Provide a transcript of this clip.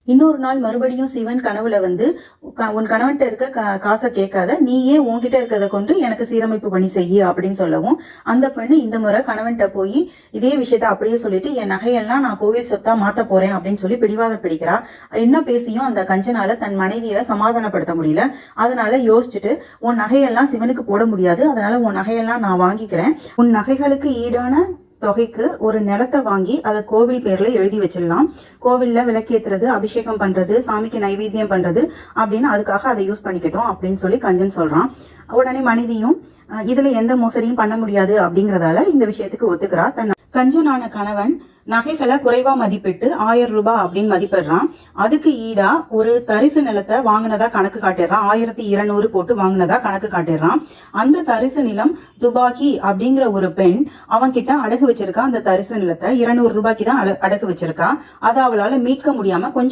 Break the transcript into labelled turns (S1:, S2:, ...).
S1: இன்னொரு நாள் மறுபடியும் சிவன் கனவுல வந்து உன் கணவன்கிட்ட இருக்க காசை கேட்காத, நீயே உன்கிட்ட இருக்கிறத கொண்டு எனக்கு சீரமைப்பு பண்ணி செய்யு அப்படின்னு சொல்லவும், அந்த பெண்ணு இந்த முறை கணவன்கிட்ட போய் இதே விஷயத்த அப்படியே சொல்லிட்டு என் நகையெல்லாம் நான் கோவில் சொத்தா மாத்த போறேன் அப்படின்னு சொல்லி பிடிவாதம் பிடிக்கிறா. என்ன பேசியும் அந்த கஞ்சனால தன் மனைவியை சமாதானப்படுத்த முடியல. அதனால யோசிச்சுட்டு, உன் நகையெல்லாம் சிவனுக்கு போட முடியாது, அதனால உன் நகையெல்லாம் நான் வாங்கிக்கிறேன், உன் நகைகளுக்கு ஈடான தொகைக்கு ஒரு நிலத்தை வாங்கி அதை கோவில் பேர்ல எழுதி வச்சிடலாம். கோவில்ல விளக்கேத்துறது, அபிஷேகம் பண்றது, சாமிக்கு நைவேத்தியம் பண்றது அப்படின்னு அதுக்காக அதை யூஸ் பண்ணிக்கிட்டோம் அப்படின்னு சொல்லி கஞ்சன் சொல்றான். உடனே மனைவியும் இதுல எந்த மோசடியும் பண்ண முடியாது அப்படிங்கறதால இந்த விஷயத்துக்கு ஒத்துக்கிறா. தன் கஞ்சனான கணவன் நகைகளை குறைவா மதிப்பிட்டு 1000 ரூபாய் அப்படின்னு மதிப்பிடுறான். அதுக்கு ஈடா ஒரு தரிசு நிலத்தை வாங்கினதா கணக்கு காட்டிடுறான். 1200 போட்டு வாங்கினதா கணக்கு காட்டிடுறான். அந்த தரிசு நிலம் துபாகி அப்படிங்கிற ஒரு பெண் அவன்கிட்ட அடகு வச்சிருக்கா. அந்த தரிசு நிலத்தை 200 ரூபாய்க்கு தான் அடகு வச்சிருக்கா. அதை அவளால மீட்க முடியாம கொஞ்சம்